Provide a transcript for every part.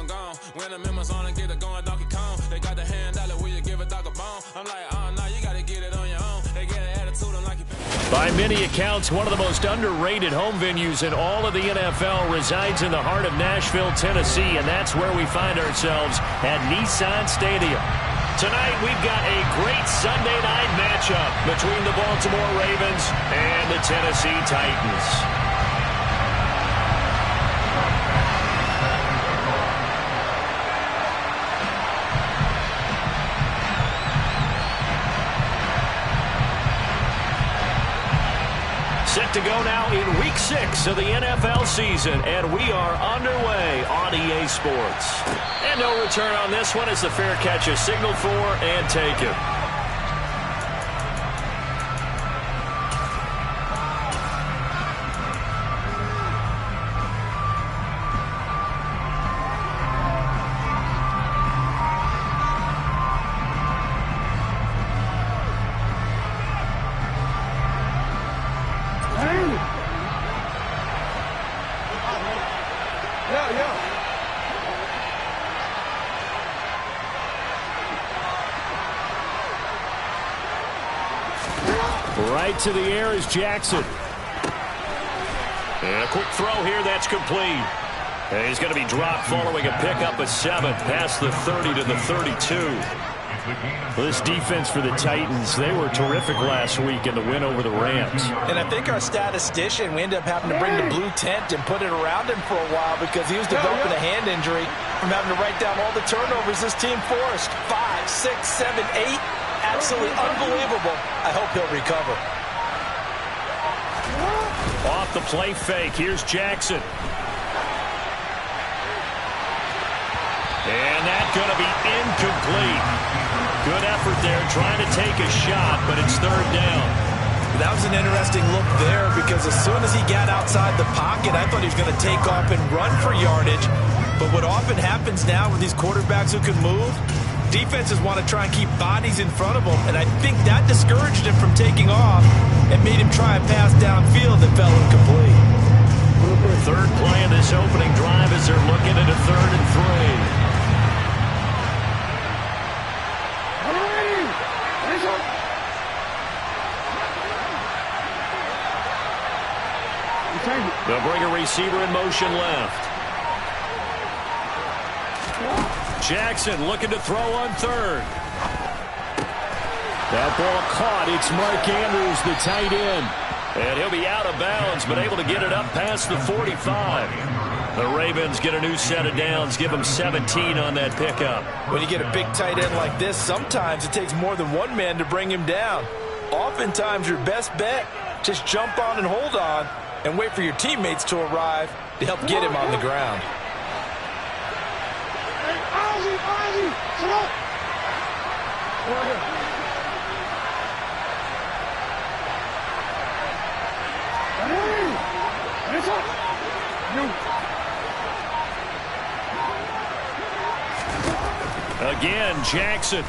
I'm gone. When the members on and get it going, Donkey Kong. They got the hand dollar, will you give a dog a bone? I'm like, oh, no, you got to get it on your own. They get an attitude, I'm like you. By many accounts, one of the most underrated home venues in all of the NFL resides in the heart of Nashville, Tennessee, and that's where we find ourselves at Nissan Stadium. Tonight, we've got a great Sunday night matchup between the Baltimore Ravens and the Tennessee Titans. Set to go now in Week 6 of the NFL season, and we are underway on EA Sports. And no return on this one as the fair catch is signaled for and taken. Right to the air is Jackson. And a quick throw here that's complete. And he's going to be dropped following a pickup of 7 past the 30 to the 32. Well, this defense for the Titans, they were terrific last week in the win over the Rams. And I think our statistician, we ended up having to bring the blue tent and put it around him for a while because he was developing a hand injury from having to write down all the turnovers this team forced. 5, 6, 7, 8. Absolutely unbelievable. I hope he'll recover. Off the play fake, here's Jackson. And that's going to be incomplete. Good effort there, trying to take a shot, but it's third down. That was an interesting look there because as soon as he got outside the pocket, I thought he was going to take off and run for yardage. But what often happens now with these quarterbacks who can move, defenses want to try and keep bodies in front of him, and I think that discouraged him from taking off and made him try and pass downfield that fell incomplete. Third play of this opening drive as they're looking at a 3rd and 3. They'll bring a receiver in motion left. Jackson looking to throw on 3rd. That ball caught. It's Mark Andrews, the tight end. And he'll be out of bounds, but able to get it up past the 45. The Ravens get a new set of downs, give them 17 on that pickup. When you get a big tight end like this, sometimes it takes more than one man to bring him down. Oftentimes, your best bet, just jump on and hold on and wait for your teammates to arrive to help get him on the ground. Again, Jackson.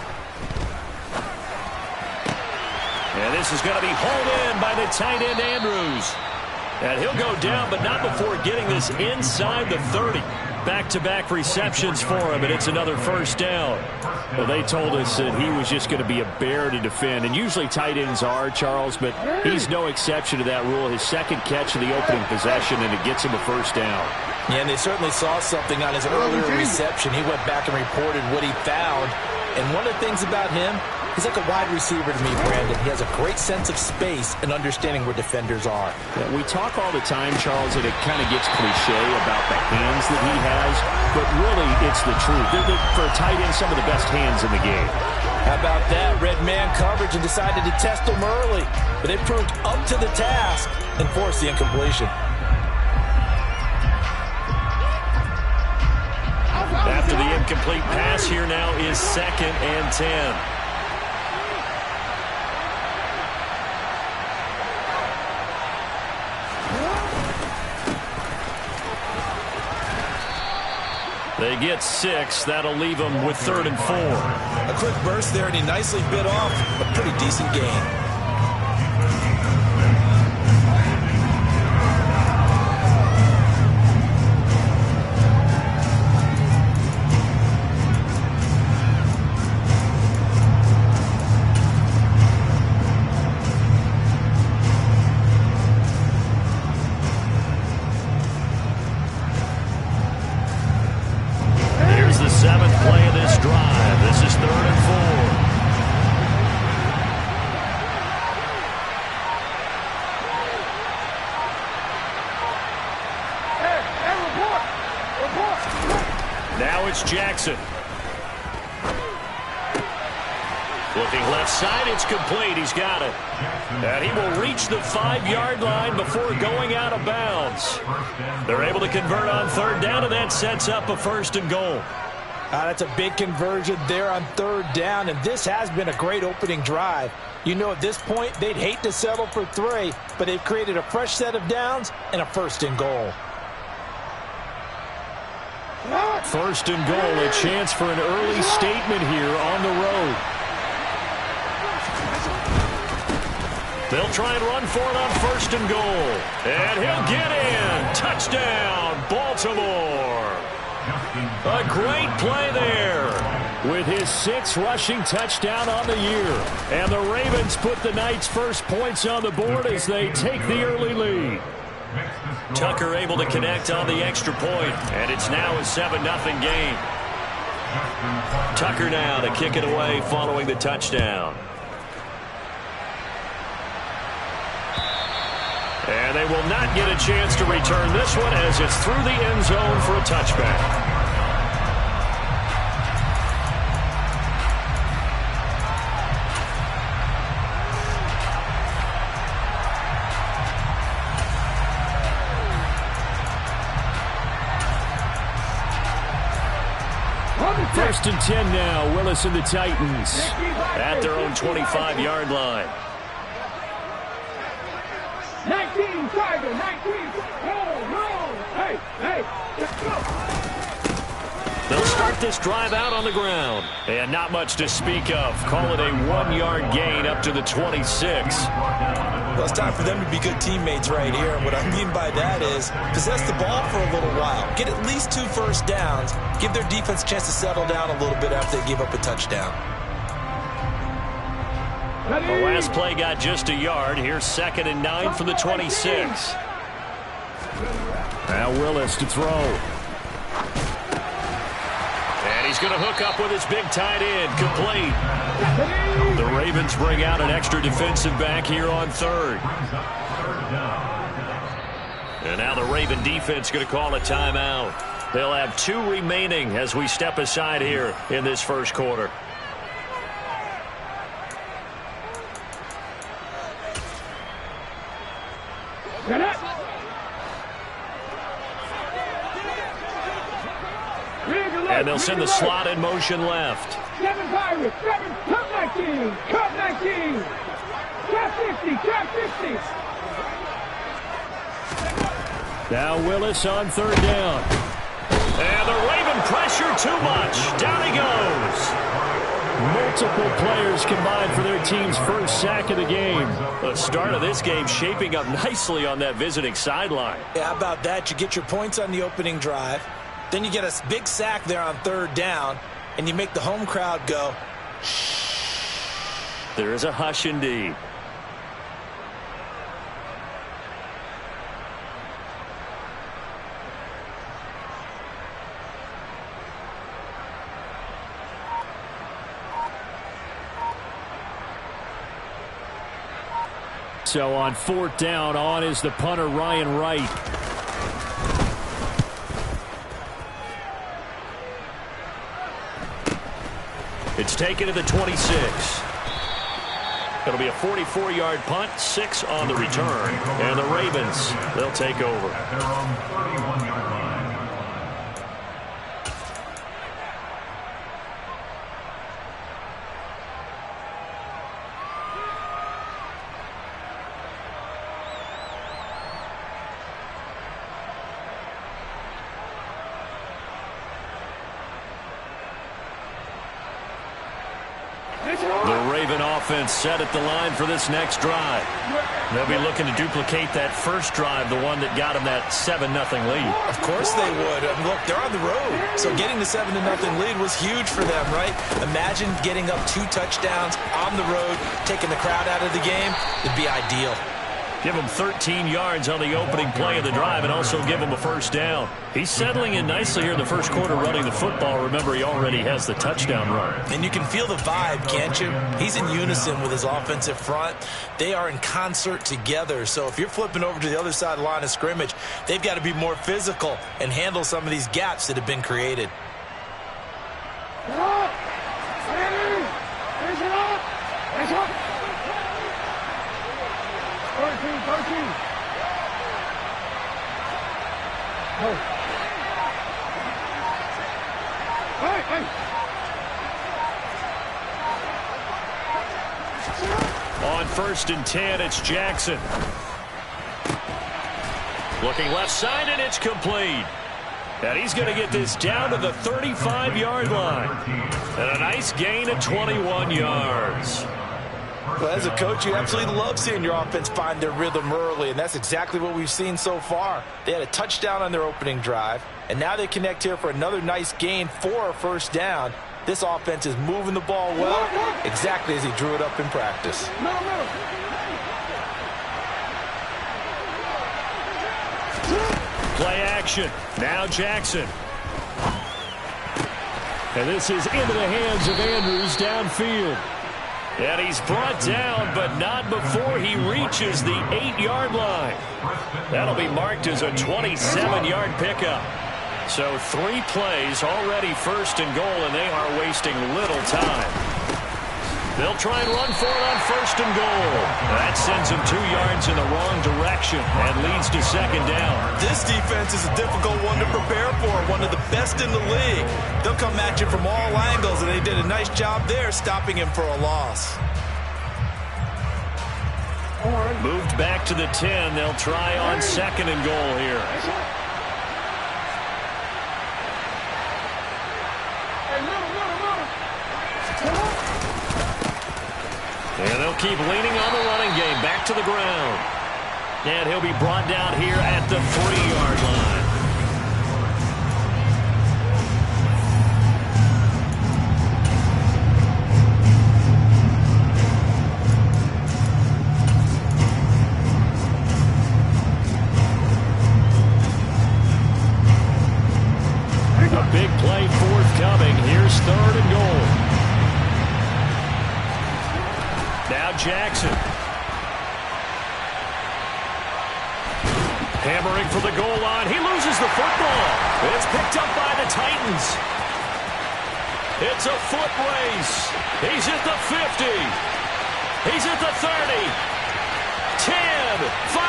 And this is going to be hauled in by the tight end, Andrews. And he'll go down, but not before getting this inside the 30. Back-to-back receptions for him, and it's another first down. Well, they told us that he was just going to be a bear to defend, and usually tight ends are, Charles, but he's no exception to that rule. His second catch of the opening possession, and it gets him a first down. Yeah, and they certainly saw something on his earlier reception. He went back and reported what he found. And one of the things about him, he's like a wide receiver to me, Brandon. He has a great sense of space and understanding where defenders are. Yeah, we talk all the time, Charles, and it kind of gets cliche about the hands that he has, but really it's the truth. For a tight end, some of the best hands in the game. How about that? Red man coverage and decided to test him early, but it proved up to the task and forced the incompletion. After the incomplete pass, here now is 2nd and 10. They get 6. That'll leave them with 3rd and 4. A quick burst there, and he nicely bit off a pretty decent gain. it's Jackson. Looking left side, it's complete. He's got it. And he will reach the 5-yard line before going out of bounds. They're able to convert on third down, and that sets up a 1st and goal. That's a big conversion there on third down, and this has been a great opening drive. You know, at this point, they'd hate to settle for 3, but they've created a fresh set of downs and a 1st and goal. 1st and goal, a chance for an early statement here on the road. They'll try and run for it on 1st and goal. And he'll get in. Touchdown, Baltimore. A great play there with his 6th rushing touchdown on the year. And the Ravens put the Knights' first points on the board as they take the early lead. Tucker able to connect on the extra point, and it's now a 7-0 game. Tucker now to kick it away following the touchdown. And they will not get a chance to return this one as it's through the end zone for a touchback. First and 10 now. Willis and the Titans at their own 25-yard line. 19, Tiger, 19. Roll. Hey, let's go. They'll start this drive out on the ground. And not much to speak of. Call it a 1-yard gain up to the 26. Well, it's time for them to be good teammates right here. And what I mean by that is possess the ball for a little while. Get at least 2 first downs. Give their defense a chance to settle down a little bit after they give up a touchdown. The last play got just a yard. Here's 2nd and 9 from the 26. Now Willis to throw. And he's going to hook up with his big tight end. Complete. The Ravens bring out an extra defensive back here on 3rd. And now the Raven defense going to call a timeout. They'll have 2 remaining as we step aside here in this first quarter. And they'll send the slot in motion left. 7 Pirates, 7, cut 19, cut 19, cut 50, cut 50. Now Willis on 3rd down. And the Raven pressure too much. Down he goes. Multiple players combined for their team's first sack of the game. The start of this game shaping up nicely on that visiting sideline. Yeah, how about that? You get your points on the opening drive. Then you get a big sack there on 3rd down, and you make the home crowd go, shh. There is a hush indeed. So on 4th down, on is the punter, Ryan Wright. It's taken to the 26. It'll be a 44-yard punt, 6 on the return. And the Ravens, they'll take over. Their own 31-yard line. The Raven offense set at the line for this next drive. They'll be looking to duplicate that first drive, the one that got them that 7-0 lead. Of course they would. I mean, look, they're on the road. So getting the 7-0 lead was huge for them, right? Imagine getting up 2 touchdowns on the road, taking the crowd out of the game. It'd be ideal. Give him 13 yards on the opening play of the drive and also give him a first down. He's settling in nicely here in the first quarter running the football. Remember, he already has the touchdown run. And you can feel the vibe, can't you? He's in unison with his offensive front. They are in concert together. So if you're flipping over to the other side of the line of scrimmage, they've got to be more physical and handle some of these gaps that have been created. 13. Go. Hey. On 1st and 10, it's Jackson. Looking left side, and it's complete. And he's going to get this down to the 35-yard line. And a nice gain of 21 yards. Well, as a coach, you absolutely love seeing your offense find their rhythm early, and that's exactly what we've seen so far. They had a touchdown on their opening drive, and now they connect here for another nice gain for a first down. This offense is moving the ball well, exactly as he drew it up in practice. Play action. Now Jackson. And this is into the hands of Andrews downfield. And he's brought down, but not before he reaches the 8-yard line. That'll be marked as a 27-yard pickup. So 3 plays, already 1st and goal, and they are wasting little time. They'll try and run for it on 1st and goal. That sends them 2 yards in the wrong direction and leads to 2nd down. This defense is a difficult one to prepare for, one of the best in the league. They'll come at you from all angles, and they did a nice job there stopping him for a loss. Moved back to the 10. They'll try on 2nd and goal here. And they'll keep leaning on the running game. Back to the ground. And he'll be brought down here at the 3-yard line. A big play forthcoming. Here's 3rd and goal. Now Jackson. Hammering for the goal line. He loses the football. It's picked up by the Titans. It's a foot race. He's at the 50. He's at the 30. 10, 5.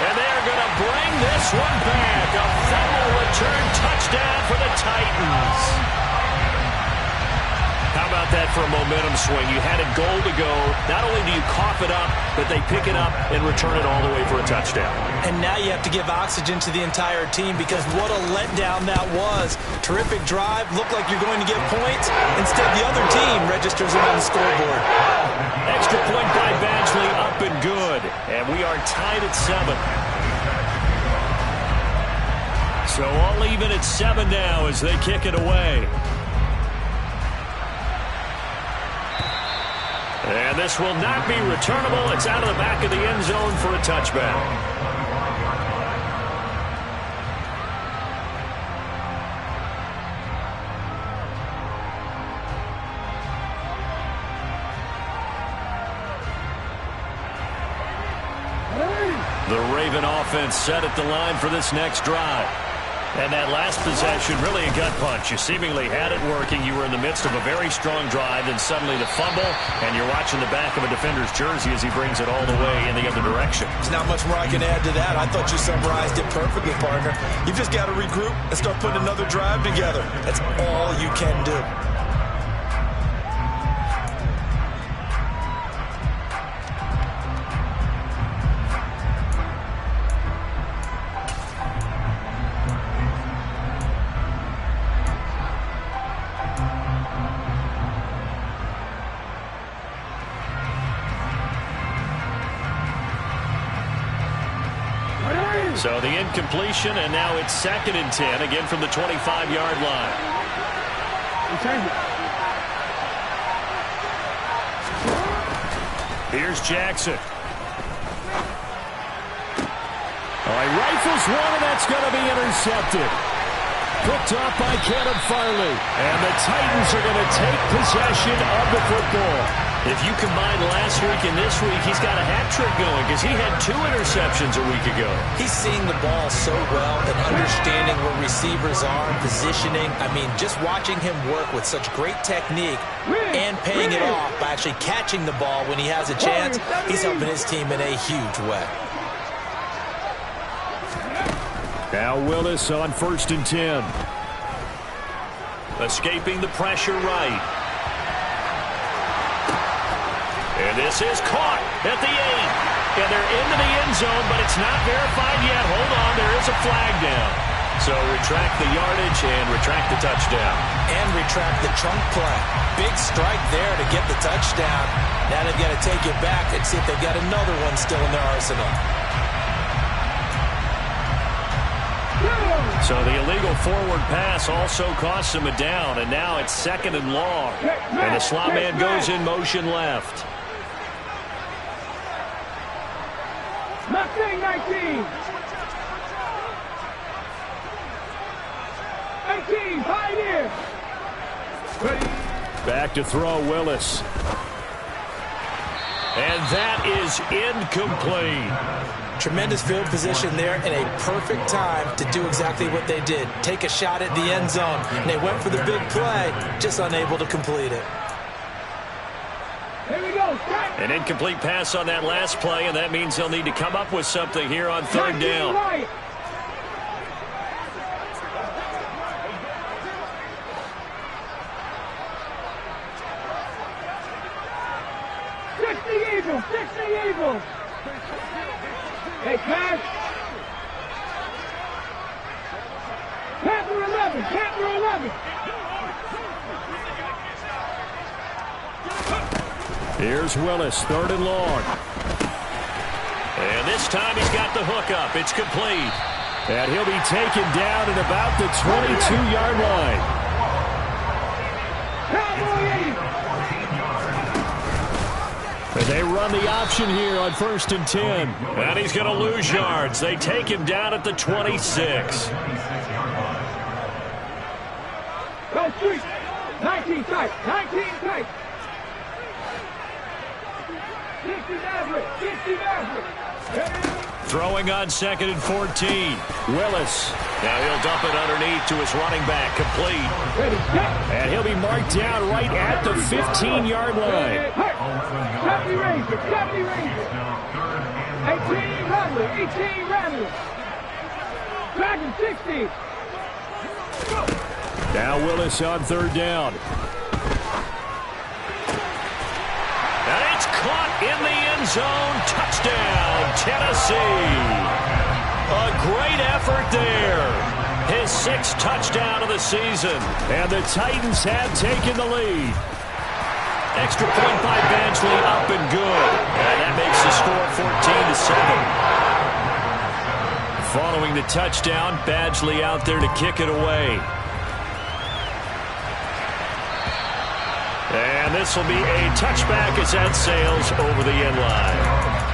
And they're going to bring this one back. A fumble return touchdown for the Titans. How about that for a momentum swing? You had a goal to go. Not only do you cough it up, but they pick it up and return it all the way for a touchdown. And now you have to give oxygen to the entire team because what a letdown that was. Terrific drive. Looked like you're going to get points. Instead, the other team registers it on the scoreboard. Extra point by Badgley, up and good. And we are tied at 7. So all even at 7 now as they kick it away. And this will not be returnable. It's out of the back of the end zone for a touchback. The Raven offense set at the line for this next drive. And that last possession, really a gut punch. You seemingly had it working. You were in the midst of a very strong drive, then suddenly the fumble, and you're watching the back of a defender's jersey as he brings it all the way in the other direction. There's not much more I can add to that. I thought you summarized it perfectly, partner. You've just got to regroup and start putting another drive together. That's all you can do. So the incompletion, and now it's 2nd and 10, again from the 25-yard line. Here's Jackson. He rifles one, and that's going to be intercepted. Picked off by Cannon Farley. And the Titans are going to take possession of the football. If you combine last week and this week, he's got a hat trick going because he had 2 interceptions a week ago. He's seeing the ball so well and understanding where receivers are, positioning. I mean, just watching him work with such great technique and paying it off by actually catching the ball when he has a chance, he's helping his team in a huge way. Now Willis on 1st and 10. Escaping the pressure right. And this is caught at the 8. And they're into the end zone, but it's not verified yet. Hold on, there is a flag down. So retract the yardage and retract the touchdown. And retract the chunk play. Big strike there to get the touchdown. Now they've got to take it back and see if they've got another one still in their arsenal. So the illegal forward pass also costs him a down, and now it's 2nd and long. And the slot man goes in motion left. Mustang 19. 18, Pioneer. Ready. Back to throw, Willis. And that is incomplete. Tremendous field position there and a perfect time to do exactly what they did. Take a shot at the end zone. And they went for the big play, just unable to complete it. Here we go. An incomplete pass on that last play, and that means he'll need to come up with something here on 3rd down. Right. Eagles, 60 Eagles. Hey, pass. Panther 11, Panther 11. Here's Willis, 3rd and long. And this time he's got the hook up. It's complete. And he'll be taken down at about the 22-yard line. And they run the option here on 1st and 10. And he's going to lose yards. They take him down at the 26. Go street. 19 tight. 19 tight. 60 Maverick. 60 Maverick. Throwing on 2nd and 14. Willis. Now he'll dump it underneath to his running back. Complete. And he'll be marked down right at the 15-yard line. 70 Ranger. 70 Ranger. 18 Rattler. 18 Rattler. Dragon 60. Now Willis on 3rd down. And it's caught in the end zone. Touchdown, Tennessee. A great effort there. His 6th touchdown of the season. And the Titans have taken the lead. Extra point by Badgley, up and good. And that makes the score 14-7. Following the touchdown, Badgley out there to kick it away. And this will be a touchback as that sails over the end line.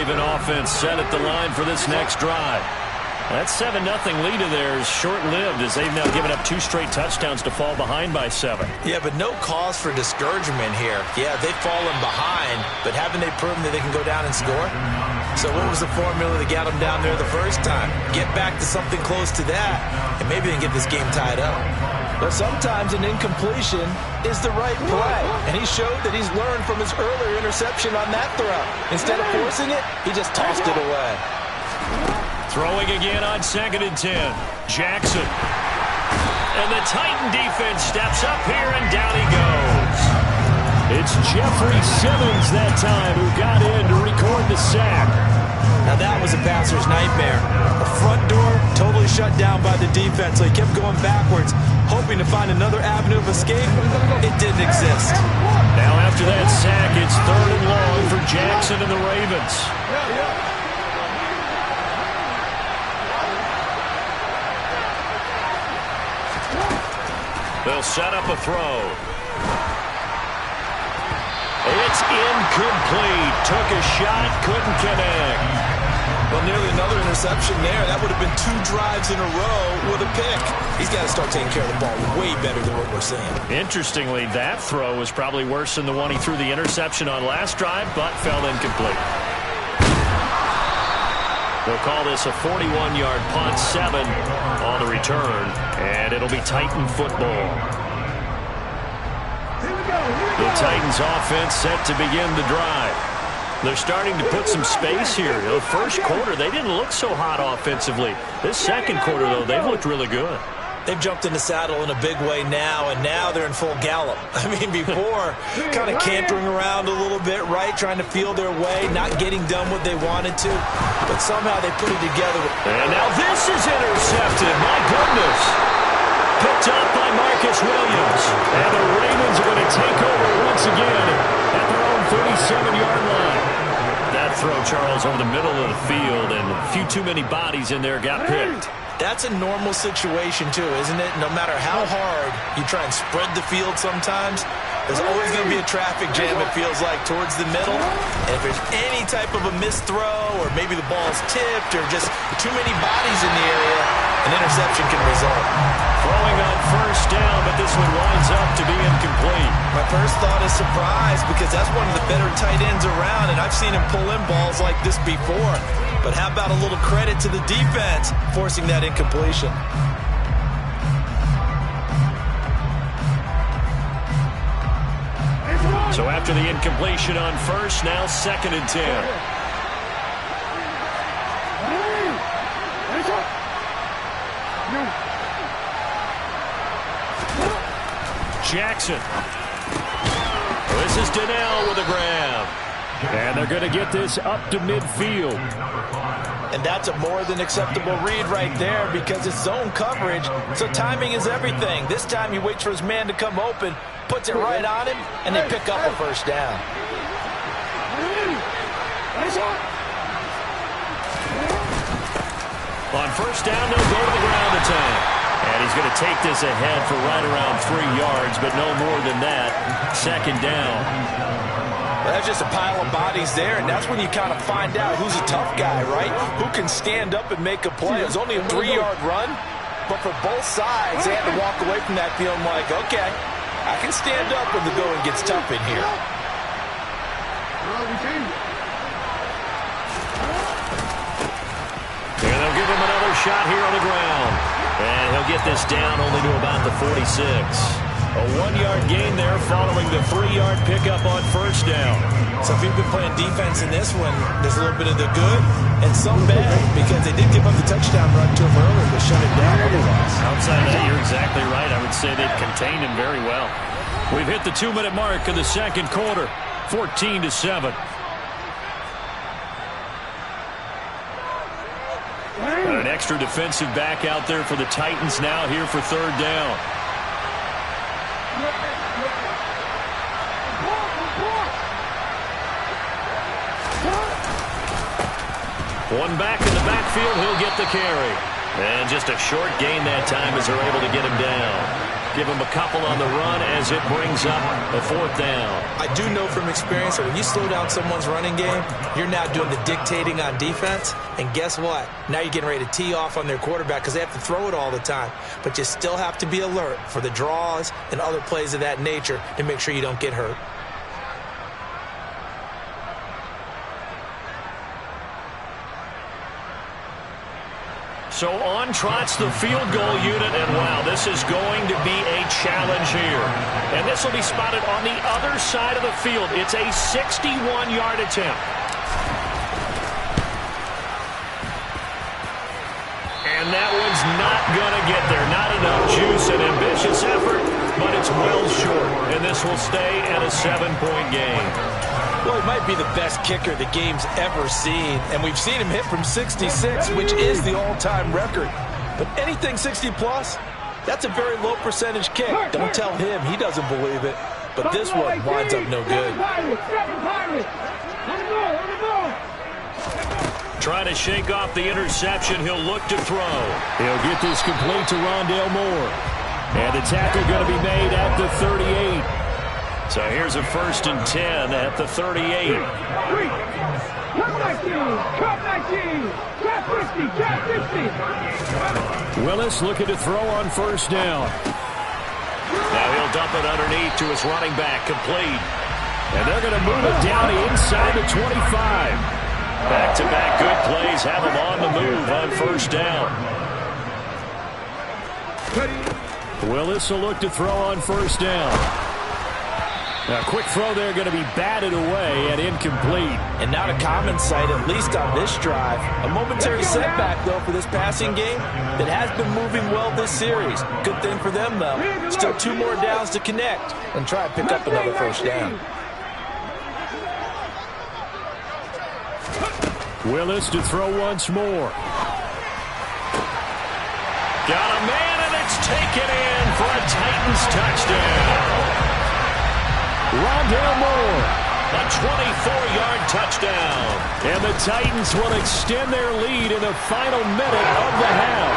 Offense set at the line for this next drive. That 7-0 lead of theirs short-lived as they've now given up 2 straight touchdowns to fall behind by 7. Yeah, but no cause for discouragement here. Yeah, they've fallen behind, but haven't they proven that they can go down and score? So what was the formula that got them down there the first time? Get back to something close to that, and maybe they can get this game tied up. But sometimes an incompletion is the right play, and he showed that he's learned from his earlier interception on that throw. Instead of forcing it, he just tossed it away. Throwing again on 2nd and 10. Jackson. And the Titan defense steps up here, and down he goes. It's Jeffrey Simmons that time who got in to record the sack. Now that was a passer's nightmare. The front door totally shut down by the defense, so he kept going backwards, hoping to find another avenue of escape. It didn't exist. Now after that sack, it's 3rd and long for Jackson and the Ravens. They'll set up a throw. It's incomplete. Took a shot, couldn't connect. Well, nearly another interception there. That would have been 2 drives in a row with a pick. He's got to start taking care of the ball way better than what we're seeing. Interestingly, that throw was probably worse than the one he threw the interception on last drive, but fell incomplete. They'll call this a 41-yard punt, 7 on the return, and it'll be Titan football. The Titans offense set to begin the drive. They're starting to put some space here. The first quarter, they didn't look so hot offensively. This second quarter, though, they've looked really good. They've jumped in the saddle in a big way now, and now they're in full gallop. I mean, before, kind of cantering around a little bit, right, trying to feel their way, not getting done what they wanted to, but somehow they put it together. And now this is intercepted. My goodness. Picked up by Marcus Williams. And the Ravens are going to take over once again at their own 37-yard line. That throw, Charles, over the middle of the field, and a few too many bodies in there got picked. That's a normal situation, too, isn't it? No matter how hard you try and spread the field sometimes, there's always going to be a traffic jam, it feels like, towards the middle. And if there's any type of a missed throw, or maybe the ball's tipped, or just too many bodies in the area, an interception can result. Throwing on first down, but this one winds up to be incomplete. My first thought is surprise, because that's one of the better tight ends around, and I've seen him pull in balls like this before. But how about a little credit to the defense forcing that incompletion? So after the incompletion on first, now 2nd and 10. Jackson. This is Donnell with a grab. And they're going to get this up to midfield. And that's a more than acceptable read right there because it's zone coverage, so timing is everything. This time he waits for his man to come open, puts it right on him, and they pick up a first down. On first down, they'll go to the ground attack. And he's going to take this ahead for right around 3 yards, but no more than that. 2nd down. Well, that's just a pile of bodies there, and that's when you kind of find out who's a tough guy, right? Who can stand up and make a play. It was only a 3-yard run, but for both sides, they had to walk away from that feeling like, okay, I can stand up when the going gets tough in here. And they'll give him another shot here on the ground. And he'll get this down only to about the 46. A 1-yard gain there following the 3-yard pickup on first down. So if you've been playing defense in this one, there's a little bit of the good and some bad because they did give up the touchdown run to him earlier, but shut it down otherwise. Outside of that, you're exactly right. I would say they've contained him very well. We've hit the 2-minute mark of the second quarter, 14-7. An extra defensive back out there for the Titans now here for 3rd down. One back in the backfield, he'll get the carry. And just a short gain that time as they're able to get him down. Give him a couple on the run as it brings up a 4th down. I do know from experience that when you slow down someone's running game, you're now doing the dictating on defense. And guess what? Now you're getting ready to tee off on their quarterback because they have to throw it all the time. But you still have to be alert for the draws and other plays of that nature to make sure you don't get hurt. So on trots the field goal unit, and wow, this is going to be a challenge here. And this will be spotted on the other side of the field. It's a 61-yard attempt. And that one's not going to get there. Not enough juice, an ambitious effort, but it's well short. And this will stay at a 7-point game. Well, he might be the best kicker the game's ever seen, and we've seen him hit from 66, which is the all-time record. But anything 60-plus, that's a very low percentage kick. Don't tell him he doesn't believe it, but this one winds up no good. Trying to shake off the interception, he'll look to throw. He'll get this complete to Rondale Moore. And the tackle going to be made at the 38. So here's a 1st and 10 at the 38. Willis looking to throw on 1st down. Now he'll dump it underneath to his running back, complete. And they're going to move it down inside the 25. Back-to-back good plays have him on the move on 1st down. Willis will look to throw on 1st down. Now, quick throw there going to be batted away and incomplete. And not a common sight, at least on this drive. A momentary setback, though, for this passing game that has been moving well this series. Good thing for them, though. Still 2 more downs to connect and try and pick up another 1st down. Willis to throw once more. Got a man, and it's taken in for a Titans touchdown. Rondale Moore. A 24-yard touchdown. And the Titans will extend their lead in the final minute of the half.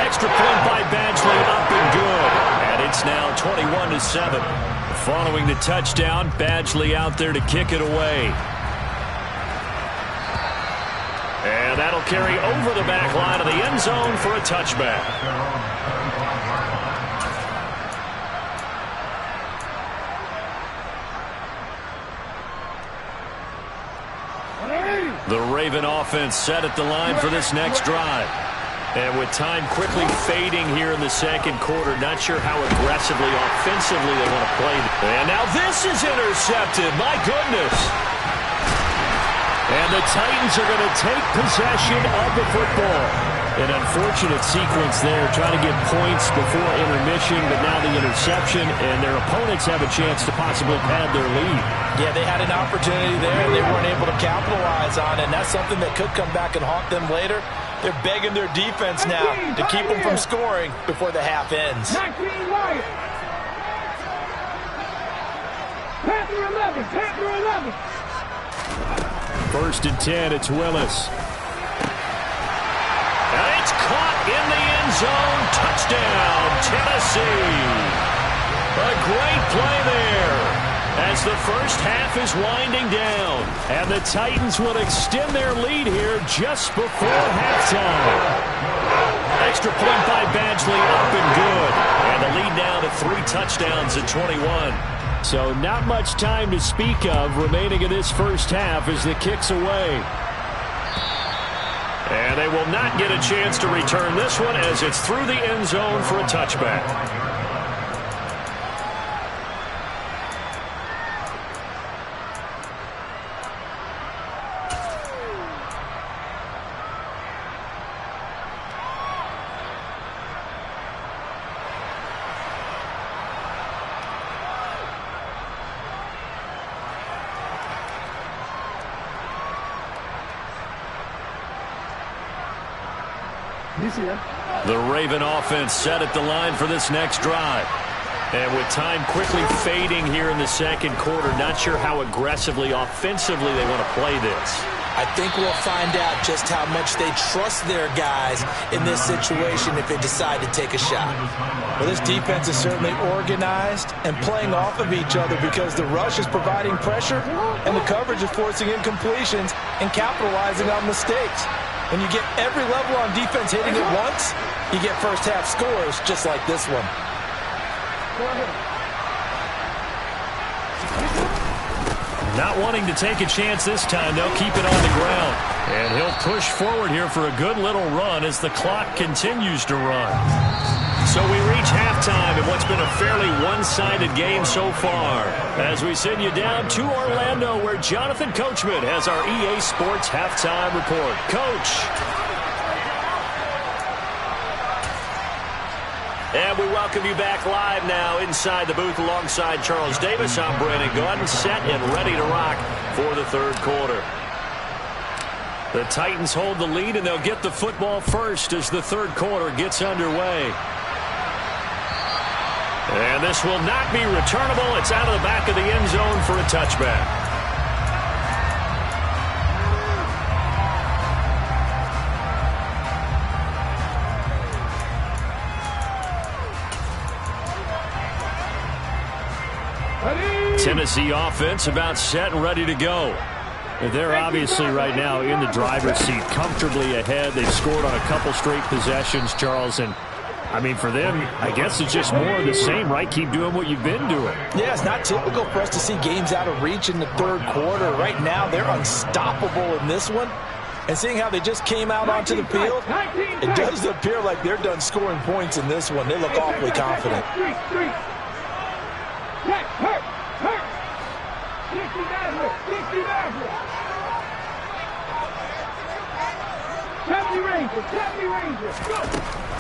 Extra point by Badgley, up and good. And it's now 21-7. Following the touchdown, Badgley out there to kick it away. And that'll carry over the back line of the end zone for a touchback. The Raven offense set at the line for this next drive. And with time quickly fading here in the 2nd quarter, not sure how aggressively, offensively they want to play. And now this is intercepted. My goodness. And the Titans are going to take possession of the football. An unfortunate sequence there, trying to get points before intermission, but now the interception, and their opponents have a chance to possibly pad their lead. Yeah, they had an opportunity there, and they weren't able to capitalize on it, and that's something that could come back and haunt them later. They're begging their defense now to keep them from scoring before the half ends. Panther 11, Panther 11. 1st and 10, it's Willis. And it's caught in the end zone. Touchdown, Tennessee. A great play there as the 1st half is winding down. And the Titans will extend their lead here just before halftime. Extra point by Badgley, up and good. And the lead now to 3 touchdowns at 21. So not much time to speak of remaining in this 1st half as the kick's away. And they will not get a chance to return this one as it's through the end zone for a touchback. The Raven offense set at the line for this next drive. And with time quickly fading here in the 2nd quarter, not sure how aggressively, offensively they want to play this. I think we'll find out just how much they trust their guys in this situation if they decide to take a shot. Well, this defense is certainly organized and playing off of each other because the rush is providing pressure and the coverage is forcing incompletions and capitalizing on mistakes. When you get every level on defense hitting at once, you get 1st half scores just like this one. Not wanting to take a chance this time, they'll keep it on the ground. And he'll push forward here for a good little run as the clock continues to run. So we reach halftime in what's been a fairly one-sided game so far. As we send you down to Orlando, where Jonathan Coachman has our EA Sports Halftime Report. Coach. And we welcome you back live now inside the booth alongside Charles Davis. I'm Brandon Gaudin, set and ready to rock for the 3rd quarter. The Titans hold the lead, and they'll get the football first as the 3rd quarter gets underway. And this will not be returnable. It's out of the back of the end zone for a touchback. Tennessee offense about set and ready to go. They're obviously right now in the driver's seat, comfortably ahead. They've scored on a couple straight possessions, Charles, and I mean, for them, I guess it's just more of the same, right? Keep doing what you've been doing. Yeah, it's not typical for us to see games out of reach in the third quarter. Right now, they're unstoppable in this one. And seeing how they just came out onto the field, it does appear like they're done scoring points in this one. They look awfully confident.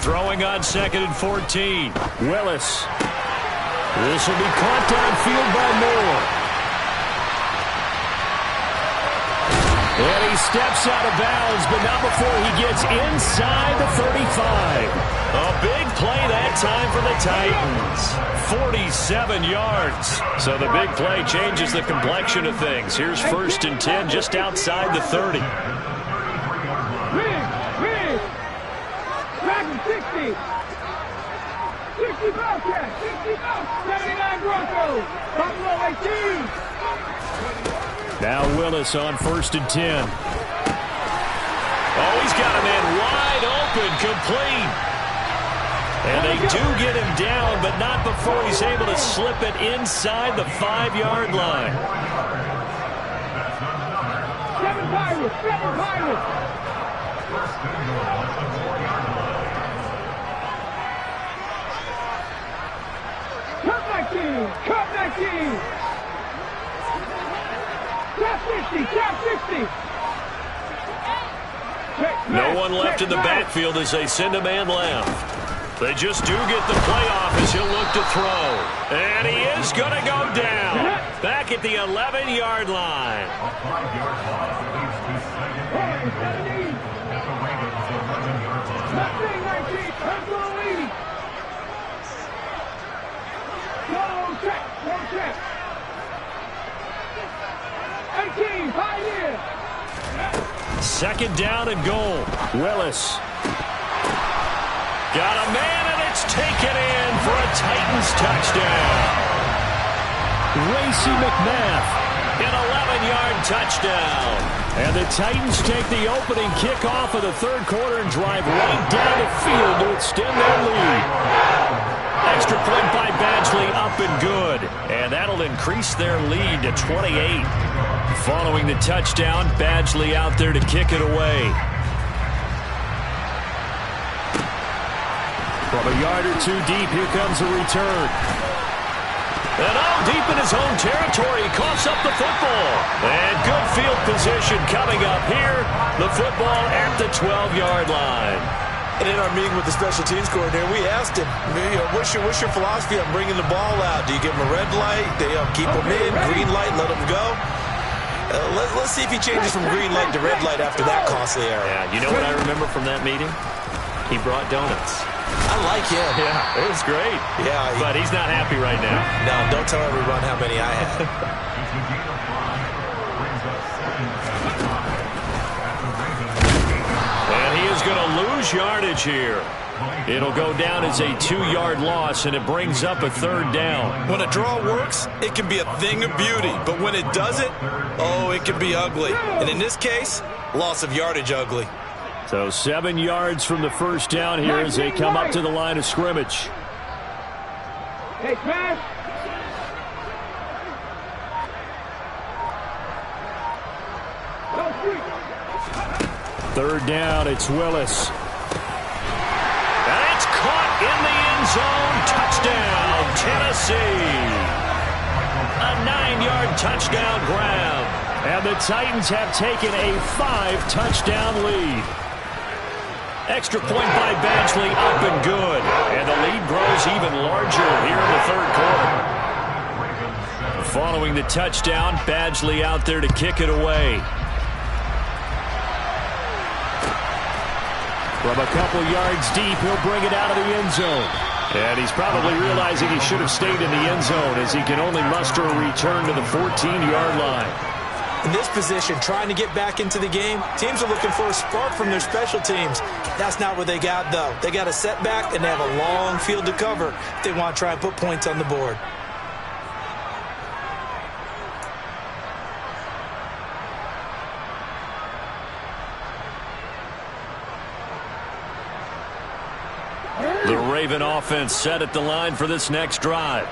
Throwing on 2nd and 14. Willis. This will be caught downfield by Moore. And he steps out of bounds, but not before he gets inside the 35. A big play that time for the Titans. 47 yards. So the big play changes the complexion of things. Here's 1st and 10 just outside the 30. 60 Bobcats, 60 Bobcats, 79 Broncos, Buffalo 18. Now Willis on 1st and 10. Oh, he's got a man wide open, complete. And they do get him down, but not before he's able to slip it inside the 5-yard line. 7 Pirates, 7 Pirates. Cut that team! Cap 60! No one left in the backfield as they send a man left. They just do get the playoff as he'll look to throw. And he is going to go down. Back at the 11-yard line. Second down and goal. Willis. Got a man, and it's taken in for a Titans touchdown. Racey McMath. An 11-yard touchdown. And the Titans take the opening kickoff of the third quarter and drive right down the field to extend their lead. Extra point by Badgley, up and good. And that'll increase their lead to 28. Following the touchdown, Badgley out there to kick it away. From a yard or two deep, here comes a return. And deep in his own territory, coughs up the football. And good field position coming up here. The football at the 12-yard line. And in our meeting with the special teams coordinator, we asked him, what's your philosophy on bringing the ball out? Do you give him a red light? Do you keep him in? Green light, let him go? Let's see if he changes from green light to red light after that costly error. Yeah, you know what I remember from that meeting? He brought donuts. I like him. Yeah, it was great. Yeah, but he's not happy right now. No, don't tell everyone how many I had. And he is going to lose yardage here. It'll go down as a 2-yard loss, and it brings up a 3rd down. When a draw works, it can be a thing of beauty. But when it doesn't, oh, it can be ugly. And in this case, loss of yardage ugly. So 7 yards from the first down here as they come up to the line of scrimmage. Hey, pass. Third down, it's Willis. And it's caught in the end zone. Touchdown, Tennessee. A 9-yard touchdown grab. And the Titans have taken a 5-touchdown lead. Extra point by Badgley, up and good. And the lead grows even larger here in the third quarter. Following the touchdown, Badgley out there to kick it away. From a couple yards deep, he'll bring it out of the end zone. And he's probably realizing he should have stayed in the end zone as he can only muster a return to the 14-yard line. In this position, trying to get back into the game, teams are looking for a spark from their special teams. That's not what they got, though. They got a setback, and they have a long field to cover if they want to try and put points on the board. Raven offense set at the line for this next drive.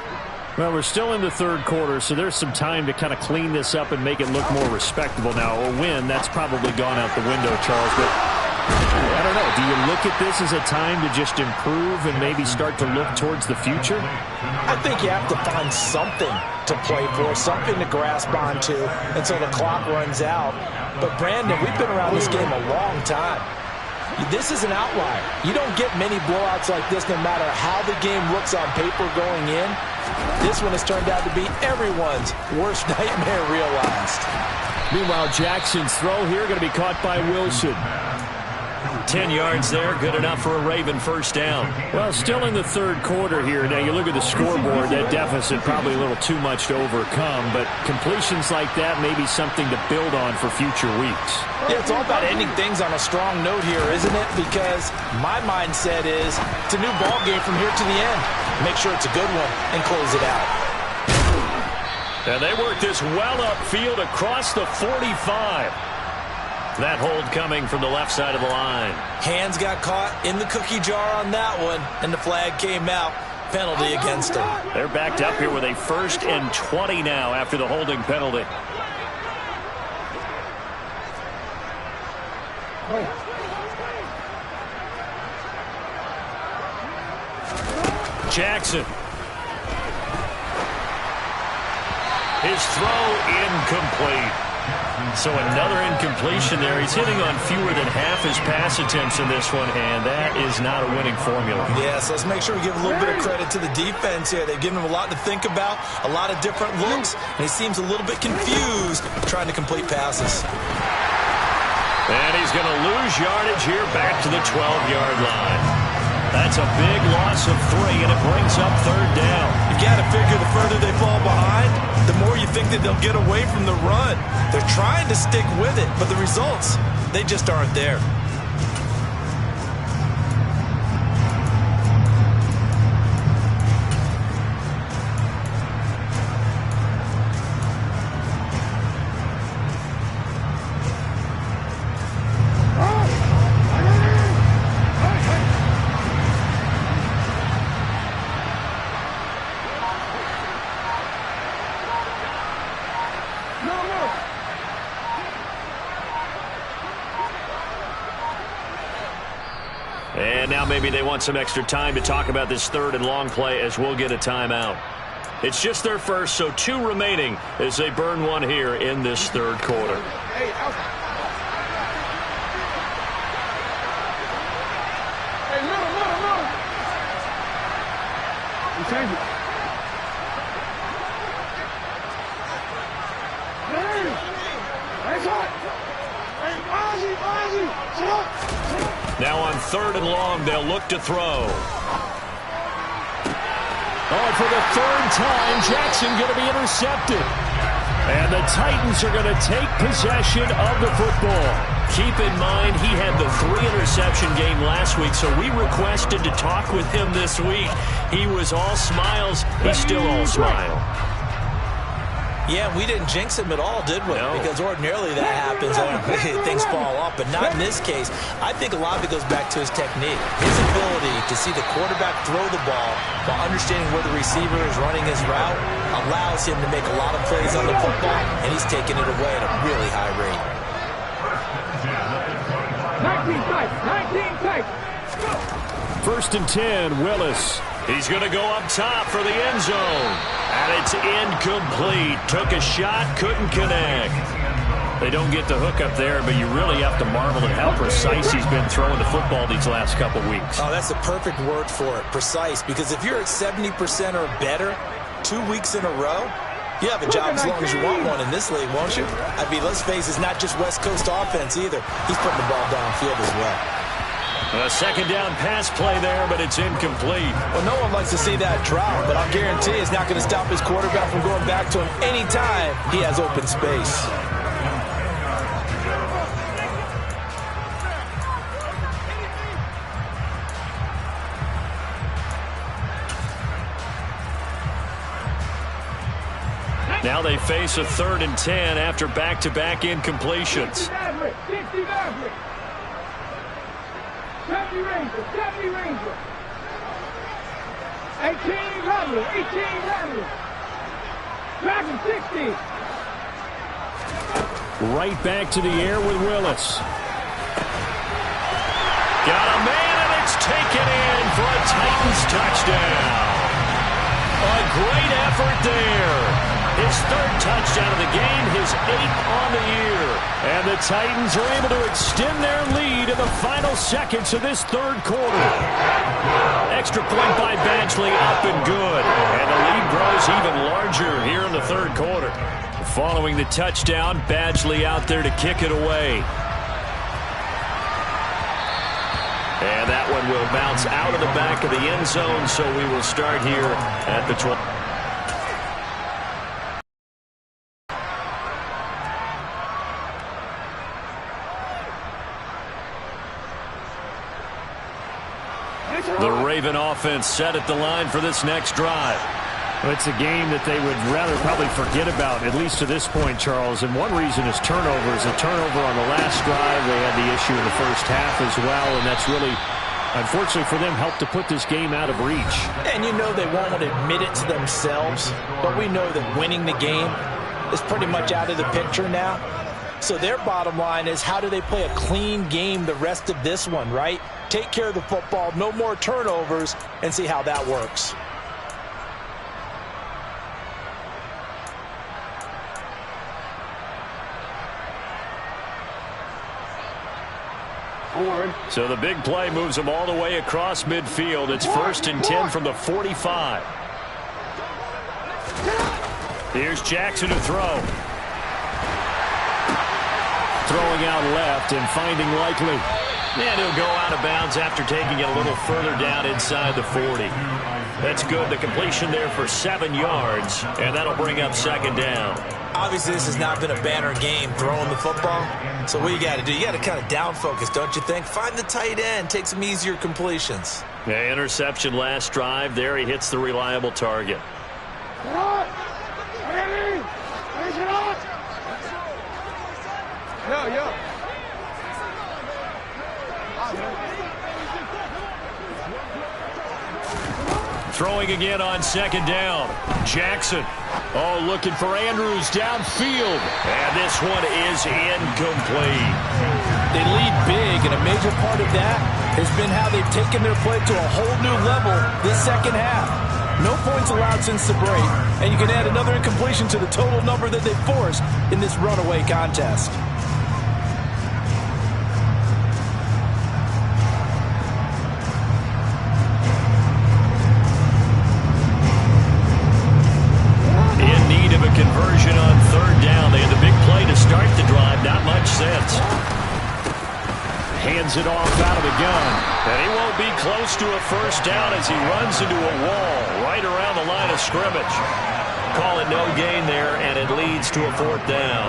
Well, we're still in the third quarter, so there's some time to kind of clean this up and make it look more respectable. Now, a win, that's probably gone out the window, Charles, but I don't know. Do you look at this as a time to just improve and maybe start to look towards the future? I think you have to find something to play for, something to grasp onto until the clock runs out. But, Brandon, we've been around this game a long time. This is an outlier. You don't get many blowouts like this no matter how the game looks on paper going in. This one has turned out to be everyone's worst nightmare realized. Meanwhile, Jackson's throw here going to be caught by Wilson. 10 yards there, good enough for a Raven first down. Well, still in the third quarter here. Now, you look at the scoreboard, that deficit probably a little too much to overcome, but completions like that may be something to build on for future weeks. Yeah, it's all about ending things on a strong note here, isn't it? Because my mindset is it's a new ball game from here to the end. Make sure it's a good one and close it out. And they work this well upfield across the 45. That hold coming from the left side of the line. Hands got caught in the cookie jar on that one, and the flag came out. Penalty against them. They're backed up here with a 1st and 20 now after the holding penalty. Jackson. His throw incomplete. So another incompletion there. He's hitting on fewer than half his pass attempts in this one, and that is not a winning formula. Yes, let's make sure we give a little bit of credit to the defense here. They've given him a lot to think about, a lot of different looks, and he seems a little bit confused trying to complete passes. And he's going to lose yardage here back to the 12-yard line. That's a big loss of 3, and it brings up 3rd down. You got to figure the further they fall behind, the more you think that they'll get away from the run. They're trying to stick with it, but the results, they just aren't there. And now maybe they want some extra time to talk about this 3rd and long play as we'll get a timeout. It's just their first, so 2 remaining as they burn one here in this 3rd quarter. Now on 3rd and long, they'll look to throw. Oh, and for the 3rd time, Jackson going to be intercepted. And the Titans are going to take possession of the football. Keep in mind, he had the 3-interception game last week, so we requested to talk with him this week. He was all smiles. He's still all smile. Yeah, we didn't jinx him at all, did we? No. Because ordinarily that happens. Things fall off, but not in this case. I think a lot of it goes back to his technique. His ability to see the quarterback throw the ball while understanding where the receiver is running his route allows him to make a lot of plays on the football, and he's taking it away at a really high rate. 19 tight, 19 tight. 1st and 10, Willis. He's going to go up top for the end zone. And it's incomplete. Took a shot, couldn't connect. They don't get the hook up there, but you really have to marvel at how precise he's been throwing the football these last couple weeks. Oh, that's the perfect word for it, precise. Because if you're at 70% or better 2 weeks in a row, you have a job as long as you want one in this league, won't you? I mean, let's face it, it's not just West Coast offense either. He's putting the ball downfield as well. A 2nd down pass play there, but it's incomplete. Well, no one likes to see that drop, but I'll guarantee it's not going to stop his quarterback from going back to him anytime he has open space. Now they face a 3rd and 10 after back-to-back incompletions. 60 Ranger. 18 Rattler, 18 Rattler. Dragon 60. Right back to the air with Willis. Got a man, and it's taken in for a Titans touchdown. A great effort there. His third touchdown of the game, his 8th on the year. And the Titans are able to extend their lead in the final seconds of this third quarter. Extra point by Badgley, up and good. And the lead grows even larger here in the third quarter. Following the touchdown, Badgley out there to kick it away. And that one will bounce out of the back of the end zone, so we will start here at the 12. The Raven offense set at the line for this next drive. It's a game that they would rather probably forget about, at least to this point, Charles. And one reason is turnovers. A turnover on the last drive. They had the issue in the first half as well, and that's really, unfortunately for them, helped to put this game out of reach. And you know they won't admit it to themselves, but we know that winning the game is pretty much out of the picture now. So their bottom line is, how do they play a clean game the rest of this one, right? Take care of the football, no more turnovers, and see how that works. So the big play moves them all the way across midfield. It's 1st and 10 from the 45. Here's Jackson to throw. Throwing out left and finding Likely. And he'll go out of bounds after taking it a little further down inside the 40. That's good. The completion there for 7 yards, and that'll bring up 2nd down. Obviously, this has not been a banner game throwing the football. So what you got to do, you got to kind of down focus, don't you think? Find the tight end, take some easier completions. Yeah, interception last drive. There he hits the reliable target. Throwing again on 2nd down. Jackson. Oh, looking for Andrews downfield. And this one is incomplete. They lead big, and a major part of that has been how they've taken their play to a whole new level this second half. No points allowed since the break, and you can add another incompletion to the total number that they forced in this runaway contest. Conversion on 3rd down. They had the big play to start the drive. Not much sense. Hands it off out of the gun. And he won't be close to a 1st down as he runs into a wall right around the line of scrimmage. Call it no gain there, and it leads to a 4th down.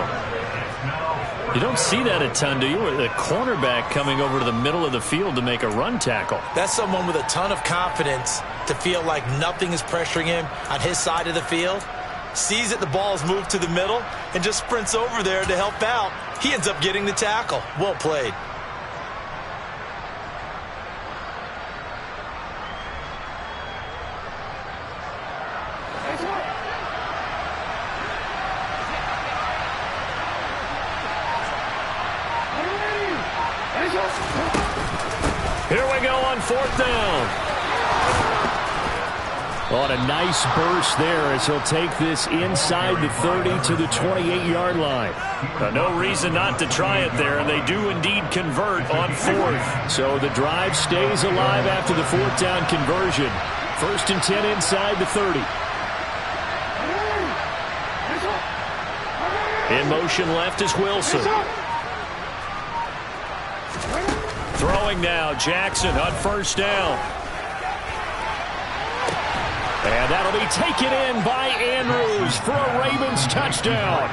You don't see that a ton, do you? The cornerback coming over to the middle of the field to make a run tackle. That's someone with a ton of confidence to feel like nothing is pressuring him on his side of the field. Sees that the ball's moved to the middle and just sprints over there to help out. He ends up getting the tackle. Well played. Here we go on 4th down. On a nice burst there as he'll take this inside the 30 to the 28-yard line. No reason not to try it there, and they do indeed convert on 4th. So the drive stays alive after the 4th down conversion. 1st and 10 inside the 30. In motion left is Wilson. Throwing now, Jackson on 1st down. And that'll be taken in by Andrews for a Ravens touchdown.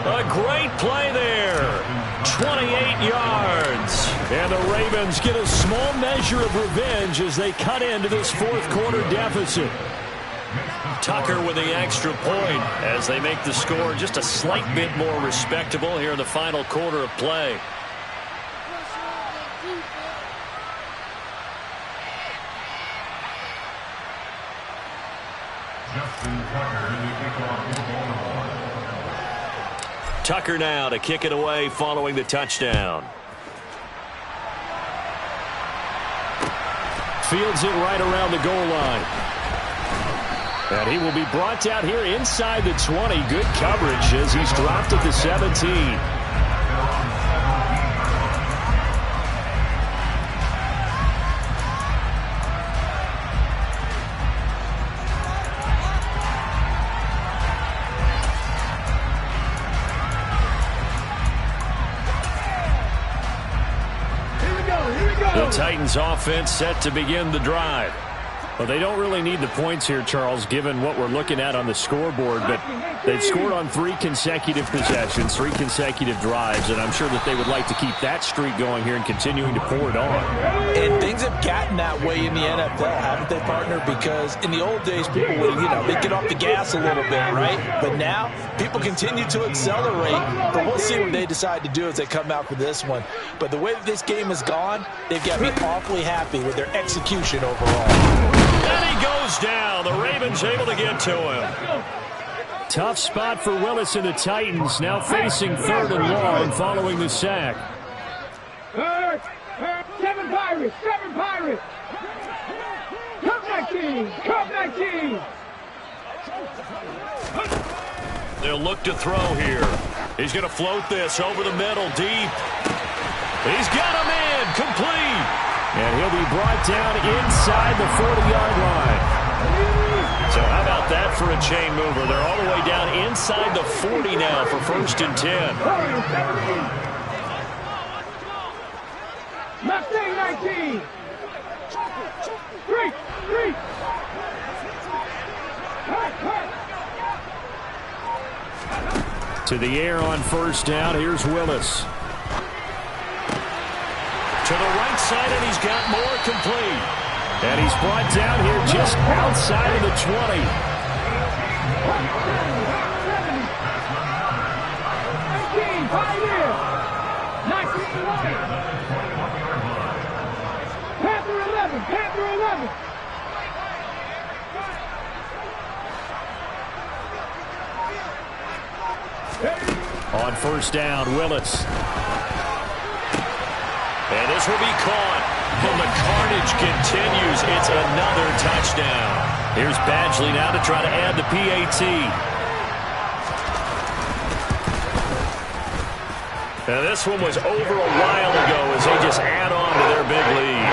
A great play there. 28 yards. And the Ravens get a small measure of revenge as they cut into this 4th quarter deficit. Tucker with the extra point as they make the score just a slight bit more respectable here in the final quarter of play. Tucker now to kick it away following the touchdown. Fields it right around the goal line. And he will be brought down here inside the 20. Good coverage as he's dropped at the 17. The Titans offense set to begin the drive. Well, they don't really need the points here, Charles, given what we're looking at on the scoreboard, but they've scored on 3 consecutive possessions, 3 consecutive drives, and I'm sure that they would like to keep that streak going here and continuing to pour it on. And things have gotten that way in the NFL, haven't they, partner? Because in the old days, people would, they'd get off the gas a little bit, right? But now, people continue to accelerate, but we'll see what they decide to do as they come out for this one. But the way that this game has gone, they've got me awfully happy with their execution overall. And he goes down. The Ravens able to get to him. Tough spot for Willis and the Titans, now facing 3rd and long following the sack. 7 Pirates, 7 Pirates. Come back team, come back team. They'll look to throw here. He's going to float this over the middle, deep. He's got him in, complete. And he'll be brought down inside the 40-yard line. So how about that for a chain mover? They're all the way down inside the 40 now for 1st and 10. Mustang 19. 3. To the air on 1st down. Here's Willis. To the right side, and he's got more, complete. And he's brought down here just outside of the 20. 19, Pioneer. 19, Panther 11, Panther 11. On 1st down, Willis. And this will be caught. And the carnage continues. It's another touchdown. Here's Badgley now to try to add the PAT. And this one was over a while ago as they just add on to their big lead.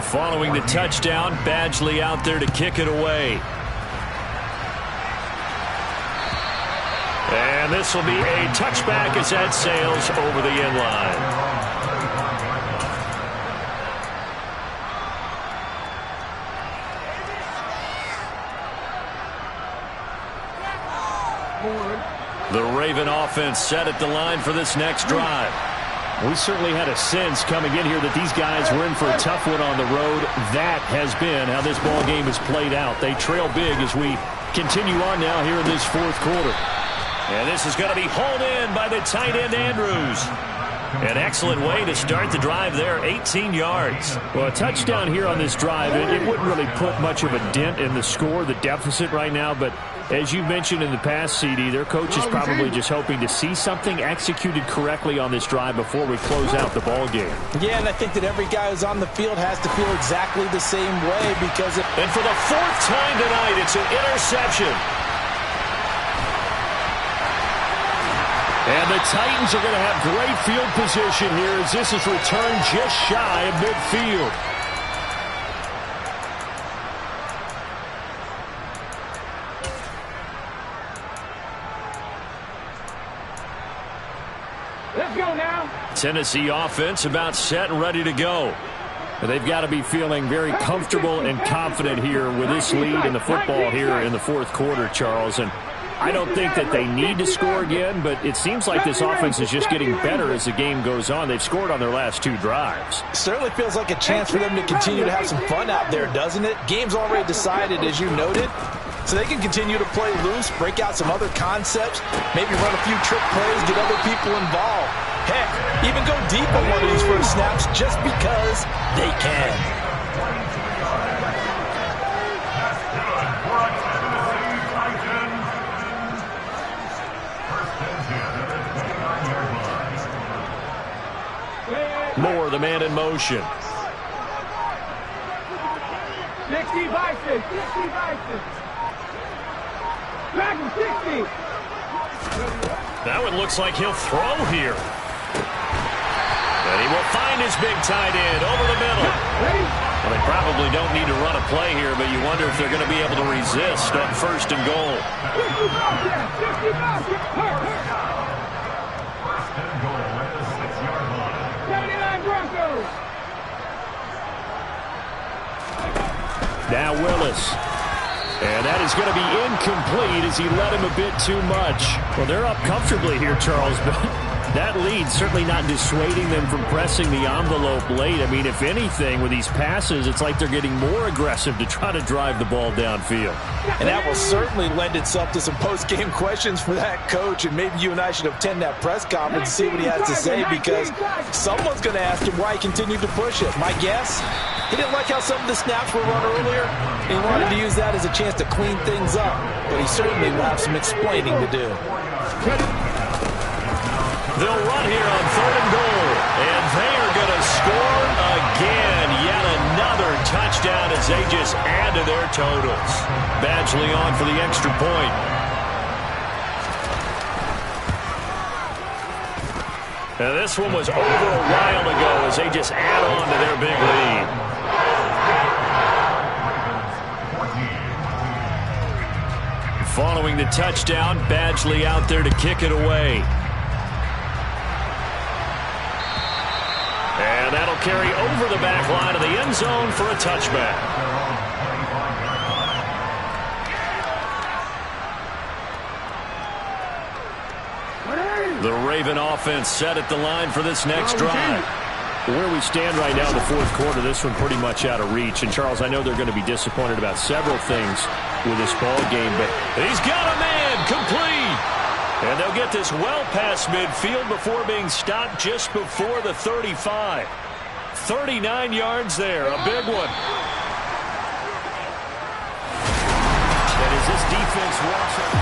Following the touchdown, Badgley out there to kick it away. And this will be a touchback as that sails over the end line. The Raven offense set at the line for this next drive. We certainly had a sense coming in here that these guys were in for a tough one on the road. That has been how this ball game has played out. They trail big as we continue on now here in this 4th quarter. And this is going to be hauled in by the tight end, Andrews. An excellent way to start the drive there, 18 yards. Well, a touchdown here on this drive, it wouldn't really put much of a dent in the score, the deficit right now, but as you mentioned in the past, CD, their coach is probably just hoping to see something executed correctly on this drive before we close out the ball game. Yeah, and I think that every guy who's on the field has to feel exactly the same way because... And for the 4th time tonight, it's an interception. And the Titans are going to have great field position here as this is returned just shy of midfield. Let's go now. Tennessee offense about set and ready to go. They've got to be feeling very comfortable and confident here with this lead in the football here in the 4th quarter, Charles. And I don't think that they need to score again, but it seems like this offense is just getting better as the game goes on. They've scored on their last 2 drives. Certainly feels like a chance for them to continue to have some fun out there, doesn't it? Game's already decided, as you noted, so they can continue to play loose, break out some other concepts, maybe run a few trick plays, get other people involved. Heck, even go deep on one of these first snaps just because they can. the man in motion. 60 by 6, 60 by 6. Dragon 60. That one looks like he'll throw here. And he will find his big tight end over the middle. Well, they probably don't need to run a play here, but you wonder if they're going to be able to resist on 1st and goal. 50 Bobcats, 50 Bobcats. First and goal at the 6-yard line. 79 Broncos. Now Willis. And that is going to be incomplete as he led him a bit too much. Well, they're up comfortably here, Charles, but that lead certainly not dissuading them from pressing the envelope late. I mean, if anything, with these passes, it's like they're getting more aggressive to try to drive the ball downfield. And that will certainly lend itself to some post-game questions for that coach, and maybe you and I should attend that press conference to see what he has to say, because someone's going to ask him why he continued to push it. My guess, he didn't like how some of the snaps were run earlier, and he wanted to use that as a chance to clean things up, but he certainly will have some explaining to do. They'll run here on 3rd and goal, and they are going to score again. Yet another touchdown as they just add to their totals. Badgley on for the extra point. Now this one was over a while ago as they just add on to their big lead. Following the touchdown, Badgley out there to kick it away. And that'll carry over the back line of the end zone for a touchback. The Raven offense set at the line for this next drive. Where we stand right now in the 4th quarter, this one pretty much out of reach. And, Charles, I know they're going to be disappointed about several things with this ball game, but he's got a man complete. And they'll get this well past midfield before being stopped just before the 35. 39 yards there, a big one. And as this defense walks up